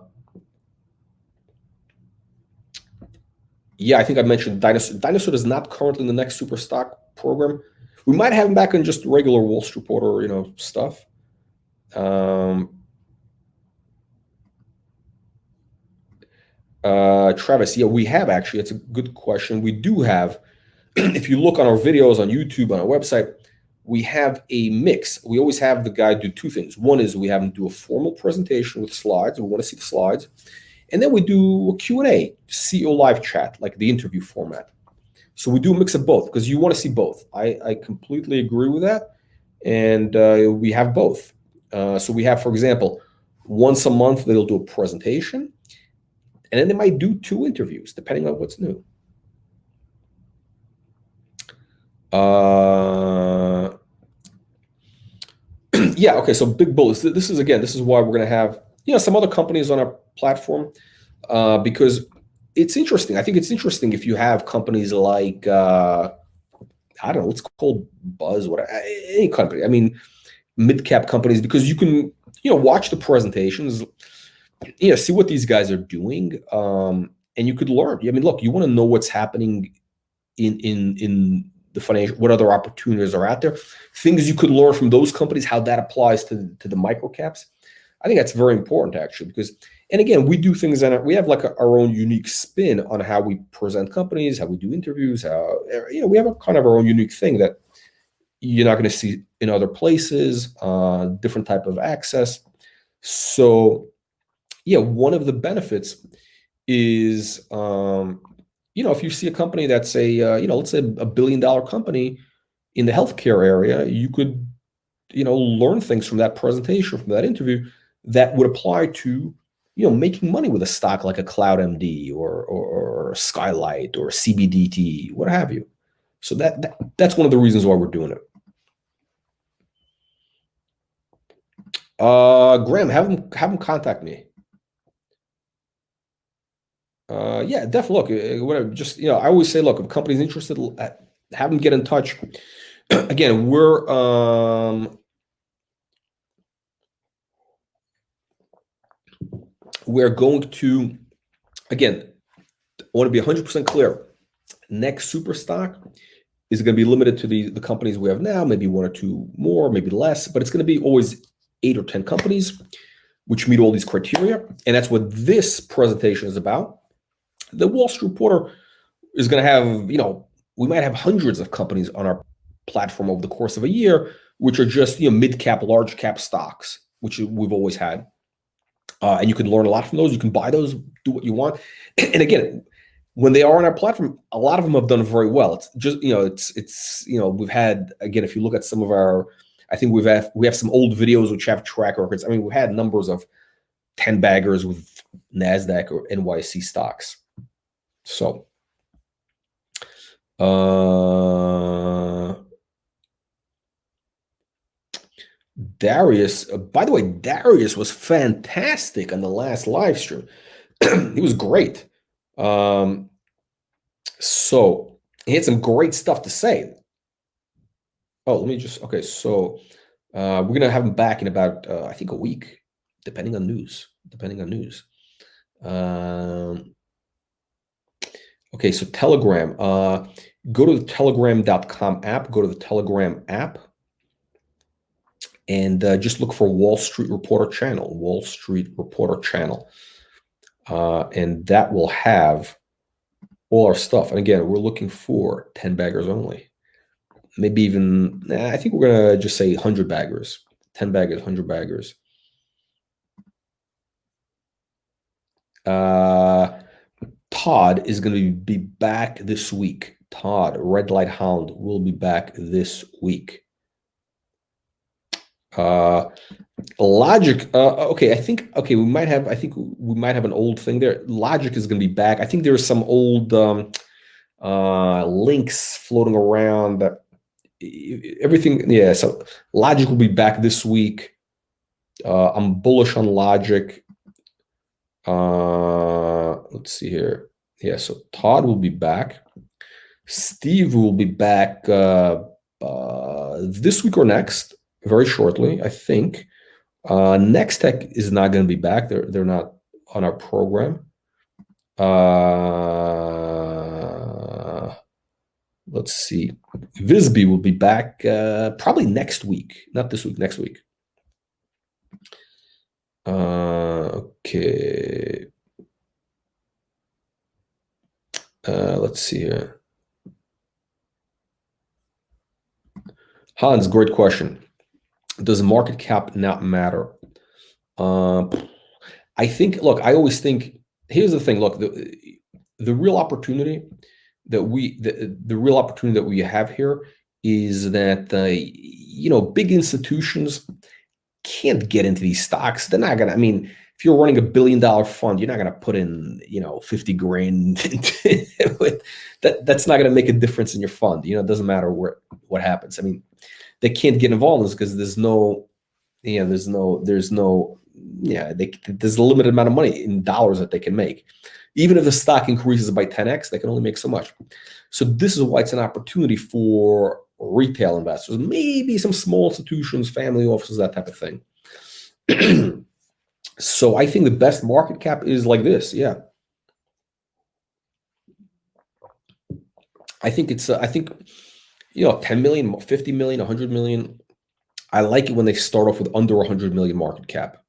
I think I mentioned Dinosaur. Dinosaur is not currently in the next super stock program. We might have him back in just regular Wall Street Reporter, stuff. Travis, yeah, we have actually. It's a good question. We do have, if you look on our videos on YouTube, on our website, we have a mix. We always have the guy do two things. One is we have him do a formal presentation with slides. We want to see the slides. And then we do a Q&A, CEO live chat, like the interview format. So we do a mix of both because you want to see both. I completely agree with that. And we have both. So we have, for example, once a month, they'll do a presentation. And then they might do 2 interviews, depending on what's new. Yeah, okay, so big bullets. This is why we're going to have some other companies on our platform because it's interesting. I think it's interesting if you have companies like, I don't know, what's called Buzz, whatever, any company. I mean, mid-cap companies, because you can, watch the presentations, see what these guys are doing, and you could learn. I mean, look, you want to know what's happening in the financial, what other opportunities are out there, things you could learn from those companies, how that applies to the micro caps. I think that's very important actually, because, and again, we do things and we have like our own unique spin on how we present companies, how we do interviews, how, we have a kind of our own unique thing that you're not going to see in other places, different type of access. So yeah, one of the benefits is, if you see a company that's let's say $1 billion company in the healthcare area, you could, learn things from that presentation, from that interview that would apply to, making money with a stock like a CloudMD or Skylight or CBDT, what have you. So that's one of the reasons why we're doing it. Graham, have them contact me. Yeah, definitely. Look, whatever. Just, I always say, look, if a company's interested, have them get in touch. Again, we're going to, again, I want to be 100% clear. Next SuperStock is going to be limited to the companies we have now, maybe one or two more, maybe less, but it's going to be always 8 or 10 companies which meet all these criteria. And that's what this presentation is about. The Wall Street Reporter is going to have, we might have hundreds of companies on our platform over the course of a year, which are just, mid-cap, large-cap stocks, which we've always had. And you can learn a lot from those. You can buy those, do what you want. And again, when they are on our platform, a lot of them have done very well. It's just, we've had, again, if you look at some of our, I think we have some old videos which have track records. I mean, we've had numbers of 10 baggers with NASDAQ or NYC stocks. So, Darius, by the way, Darius was fantastic on the last live stream. He was great. So he had some great stuff to say. Oh, let me just, okay. So, we're going to have him back in about, I think a week, depending on news, okay. So Telegram, go to the telegram.com app, go to the Telegram app, and just look for Wall Street Reporter channel, and that will have all our stuff. And again, we're looking for 10 baggers only. Maybe even, I think we're going to just say 100 baggers, 10 baggers, 100 baggers. Todd is going to be back this week. Todd, Red Light Hound, will be back this week. Logic, okay, I think we might have an old thing there. Logic is going to be back. I think there's some old links floating around that everything, yeah. So Logic will be back this week. I'm bullish on Logic. Let's see here. Yeah, so Todd will be back. Steve will be back this week or next, very shortly, I think. Next Tech is not going to be back. They're not on our program. Let's see. Visby will be back probably next week. Not this week, next week. Okay. Let's see here. Hans, great question. Does market cap not matter? I think, look, I always think, here's the thing. Look, the real opportunity that we have here is that big institutions can't get into these stocks. They're not gonna. I mean, if you're running $1 billion fund, you're not gonna put in 50 grand. That's not gonna make a difference in your fund. It doesn't matter what happens. I mean, they can't get involved in this because there's a limited amount of money in dollars that they can make. Even if the stock increases by 10x, they can only make so much. So this is why it's an opportunity for retail investors, maybe some small institutions, family offices, that type of thing. So I think the best market cap is like this. Yeah. I think it's, 10 million, 50 million, 100 million. I like it when they start off with under 100 million market cap,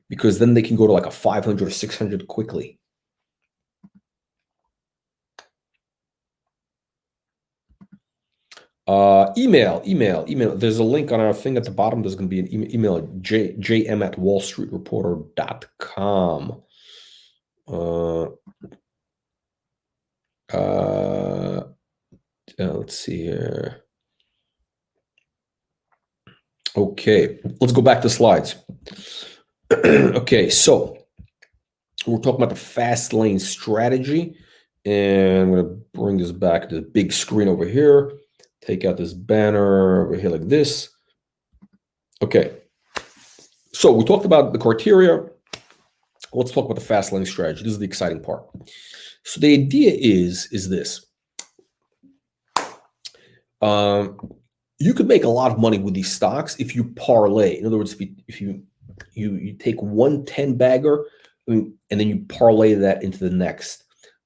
because then they can go to like a 500 or 600 quickly. Email. There's a link on our thing at the bottom. There's going to be an email at jm@wallstreetreporter.com. Let's see here. Okay, let's go back to slides. Okay, so we're talking about the fast lane strategy, and I'm going to bring this back to the big screen over here. Take out this banner over here like this. Okay, so we talked about the criteria. Let's talk about the fast lane strategy. This is the exciting part. So the idea is this. You could make a lot of money with these stocks if you parlay. In other words, if you take one 10 bagger and then you parlay that into the next.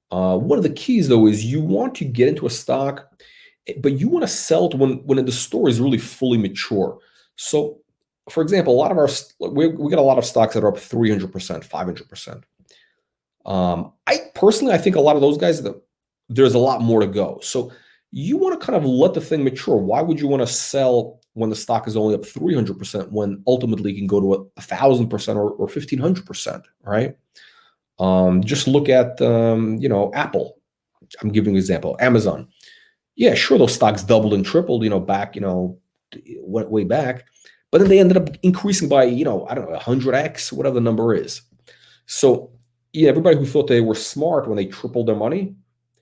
One of the keys though is you want to get into a stock, but you want to sell it when the story is really fully mature. So, for example, a lot of we got a lot of stocks that are up 300%, 500%. I personally think a lot of those guys, there's a lot more to go. So you want to kind of let the thing mature. Why would you want to sell when the stock is only up 300% when ultimately it can go to 1,000% or 1,500%, right? Just look at Apple. I'm giving an example. Amazon. Yeah, sure, those stocks doubled and tripled, back, went way back, but then they ended up increasing by, I don't know, 100X, whatever the number is. So yeah, everybody who thought they were smart when they tripled their money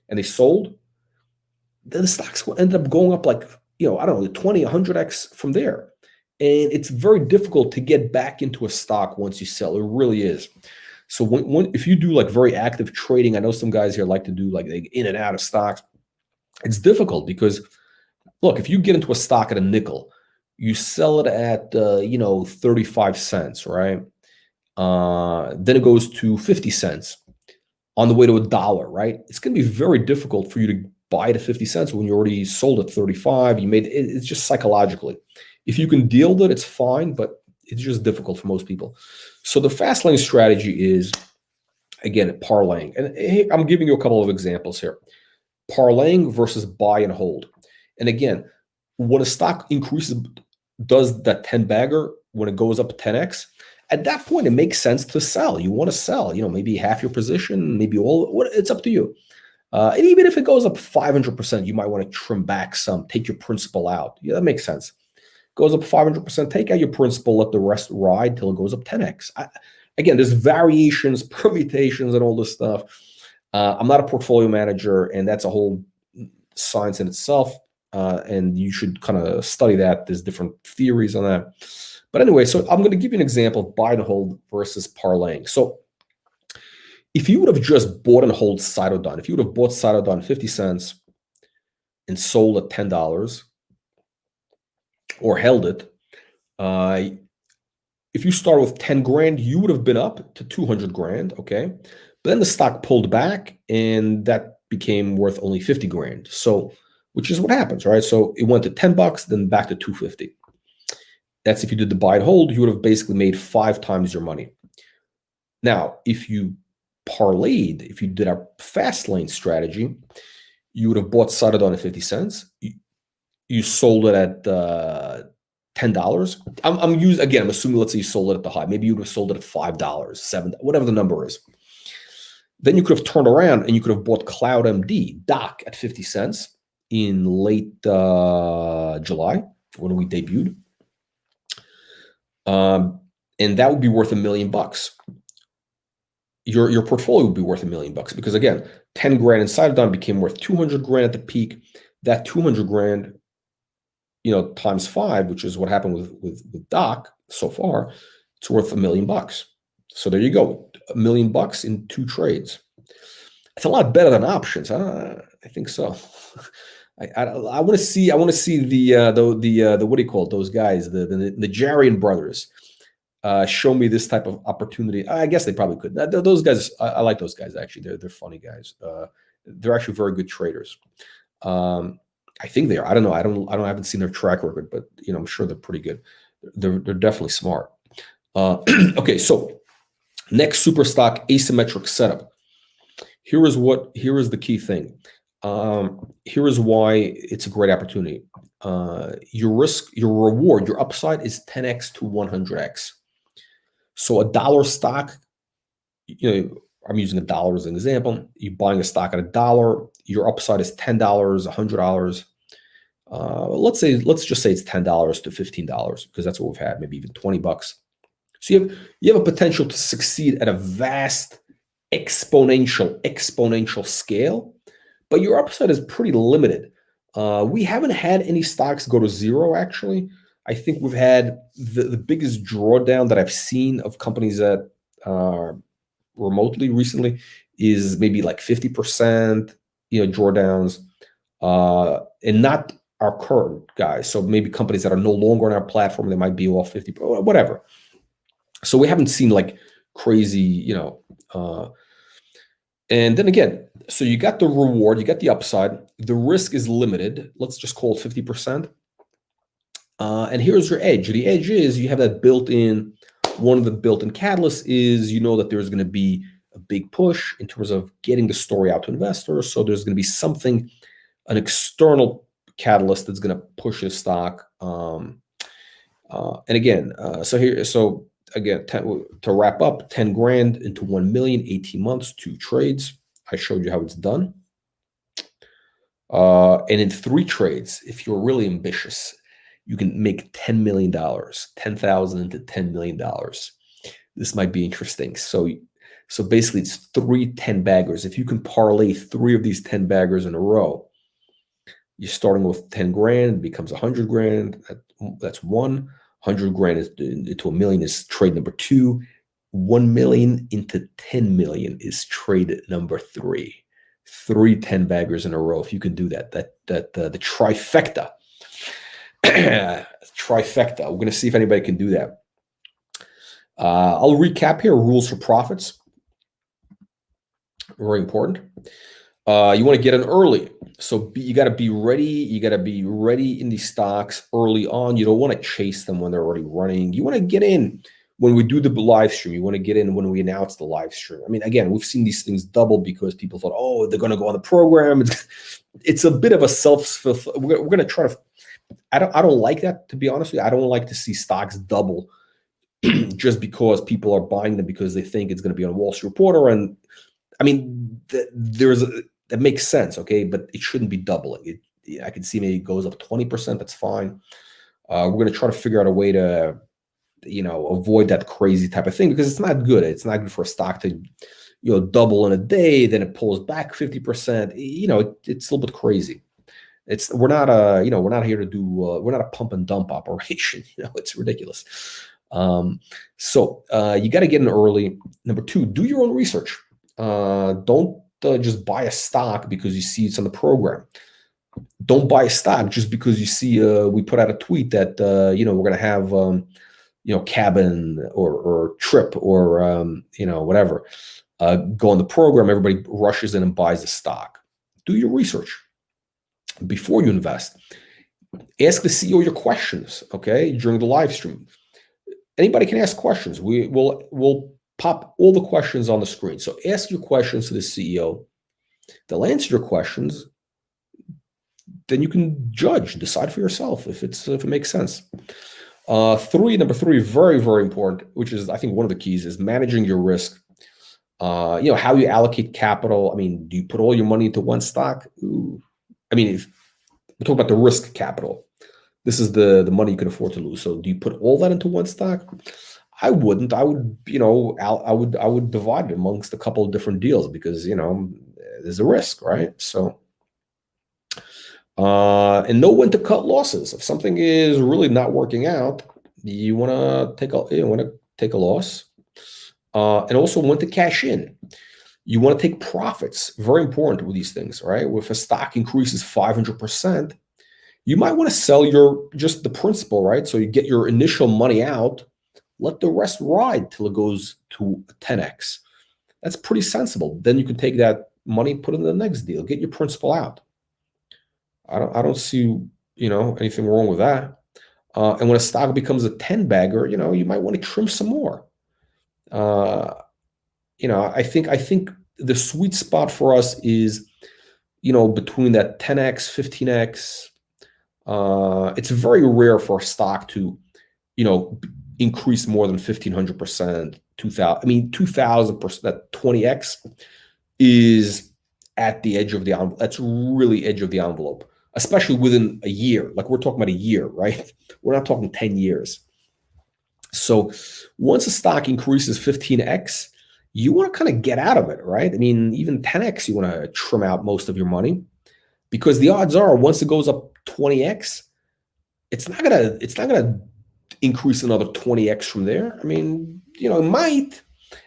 and they sold, then the stocks ended up going up like, I don't know, 20, 100X from there. And it's very difficult to get back into a stock once you sell. It really is. So if you do like very active trading, I know some guys here like to do like they in and out of stocks. It's difficult because, look, if you get into a stock at a nickel, you sell it at 35 cents, right? Then it goes to 50 cents on the way to $1, right? It's going to be very difficult for you to buy it at 50 cents when you already sold at 35. It's just psychologically. If you can deal with it, it's fine, but it's just difficult for most people. So the fast lane strategy is, again, parlaying. And I'm giving you a couple of examples here. Parlaying versus buy and hold. And again, when a stock increases, does that 10 bagger, when it goes up 10x, at that point, it makes sense to sell. You want to sell, maybe half your position, maybe all, it's up to you. And even if it goes up 500%, you might want to trim back some, take your principal out. Yeah, that makes sense. Goes up 500%, take out your principal, let the rest ride till it goes up 10x. Again, there's variations, permutations, and all this stuff. I'm not a portfolio manager, and that's a whole science in itself. And you should kind of study that. There's different theories on that. But anyway, so I'm going to give you an example of buy and hold versus parlaying. So if you would have just bought and hold Cytodon, if you would have bought Cytodon 50 cents and sold at $10 or held it, if you start with 10 grand, you would have been up to 200 grand, okay? But then the stock pulled back and that became worth only 50 grand. So, which is what happens, right? So it went to 10 bucks, then back to 250. That's if you did the buy and hold, you would have basically made 5 times your money. Now, if you parlayed, if you did a fast lane strategy, you would have bought Cytodon at 50 cents. You sold it at $10. I'm assuming, let's say you sold it at the high. Maybe you would have sold it at $5, $7, whatever the number is. Then you could have turned around and you could have bought CloudMD, DOC, at 50 cents in late July when we debuted. And that would be worth $1 million. Your portfolio would be worth $1 million because, again, 10 grand in Cytodon became worth 200 grand at the peak. That 200 grand, times 5, which is what happened with DOC so far, it's worth $1 million. So there you go, $1 million in 2 trades. It's a lot better than options. I think so. I want to see the what do you call it? Those guys, the Jarian brothers. Show me this type of opportunity. I guess they probably could. Those guys, I like those guys actually. They're funny guys. They're actually very good traders. I think they are. I don't know. I haven't seen their track record, but I'm sure they're pretty good. They're definitely smart. Okay, so Next, SuperStock asymmetric setup. Here is the key thing. Here is why it's a great opportunity. Your risk, your reward, your upside is 10x to 100x. So a dollar stock, I'm using a dollar as an example. You're buying a stock at $1, your upside is $10, $100. Let's just say it's $10 to $15 because that's what we've had, maybe even $20. So you have a potential to succeed at a vast exponential scale, but your upside is pretty limited. We haven't had any stocks go to zero, actually. I think we've had the biggest drawdown that I've seen of companies that remotely recently is maybe like 50%, drawdowns, and not our current guys. So maybe companies that are no longer on our platform, they might be off 50, whatever. So we haven't seen like crazy, and then again, so you got the reward, you got the upside, the risk is limited. Let's just call it 50%. And here's your edge. The edge is you have that built-in, one of the built-in catalysts is that there's going to be a big push in terms of getting the story out to investors. So there's going to be something, an external catalyst that's going to push the stock. And again, so again, to wrap up, 10 grand into 1 million, 18 months, 2 trades. I showed you how it's done. And in 3 trades, if you're really ambitious, you can make $10 million, 10,000 into $10 million. This might be interesting. So basically it's 3 10 baggers. If you can parlay 3 of these 10 baggers in a row, you're starting with 10 grand, it becomes 100 grand. That's 1. 100 grand into 1 million is trade number 2. 1 million into 10 million is trade number 3. 3 10 baggers in a row. If you can do that, the trifecta. Trifecta. We're going to see if anybody can do that. I'll recap here. Rules for profits. Very important. You want to get in early. So you got to be ready. You got to be ready in these stocks early on. You don't want to chase them when they're already running. You want to get in when we do the live stream. You want to get in when we announce the live stream. I mean, again, we've seen these things double because people thought, oh, they're going to go on the program. It's a bit of a we're going to try to. I don't like that, to be honest with you. I don't like to see stocks double just because people are buying them because they think it's going to be on Wall Street Reporter. And I mean, that makes sense, okay? But it shouldn't be doubling. I can see maybe it goes up 20%. That's fine. We're going to try to figure out a way to, avoid that crazy type of thing because it's not good. It's not good for a stock to, double in a day, then it pulls back 50%. It's a little bit crazy. We're not here to do. We're not a pump and dump operation. It's ridiculous. So you got to get in early. Number 2, do your own research. Don't just buy a stock because you see it's on the program. Don't buy a stock just because you see we put out a tweet that we're going to have cabin or trip or whatever go on the program. Everybody rushes in and buys the stock. Do your research before you invest. Ask the CEO your questions, okay, during the live stream. Anybody can ask questions. We'll pop all the questions on the screen. So ask your questions to the CEO. They'll answer your questions. Then you can decide for yourself if it makes sense. Number 3, very, very important, which is I think one of the keys is managing your risk. How you allocate capital. I mean, do you put all your money into one stock? Ooh. I mean, if we're talking about the risk capital, this is the money you can afford to lose. So do you put all that into one stock? I wouldn't. I would, I would divide it amongst a couple of different deals because, there's a risk, right? So, and know when to cut losses. If something is really not working out, you want to take a loss, and also when to cash in. You want to take profits. Very important with these things, right? If a stock increases 500%, you might want to sell just the principal, right? So you get your initial money out, let the rest ride till it goes to 10x. That's pretty sensible. Then you can take that money, put it in the next deal, get your principal out. I don't see anything wrong with that. And when a stock becomes a 10 bagger, you might want to trim some more. I think the sweet spot for us is, between that 10x, 15x. It's very rare for a stock to, increase more than 1,500%, 2,000. I mean, 2,000%. That 20x is at the edge of the envelope. That's really edge of the envelope, especially within a year. Like, we're talking about a year, right? We're not talking 10 years. So once a stock increases 15x, you want to kind of get out of it, right? I mean, even 10x, you want to trim out most of your money, because the odds are once it goes up 20x, it's not gonna increase another 20x from there. I mean, it might.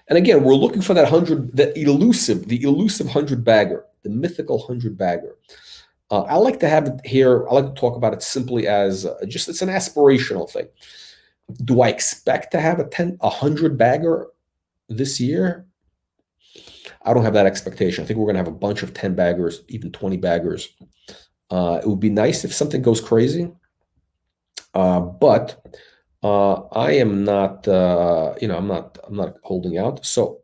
And again, we're looking for that hundred, the elusive hundred bagger, the mythical hundred bagger. I like to have it here. I like to talk about it simply as just it's an aspirational thing. Do I expect to have a hundred bagger this year? I don't have that expectation. I think we're going to have a bunch of 10 baggers, even 20 baggers. It would be nice if something goes crazy, but I am not. I'm not holding out. So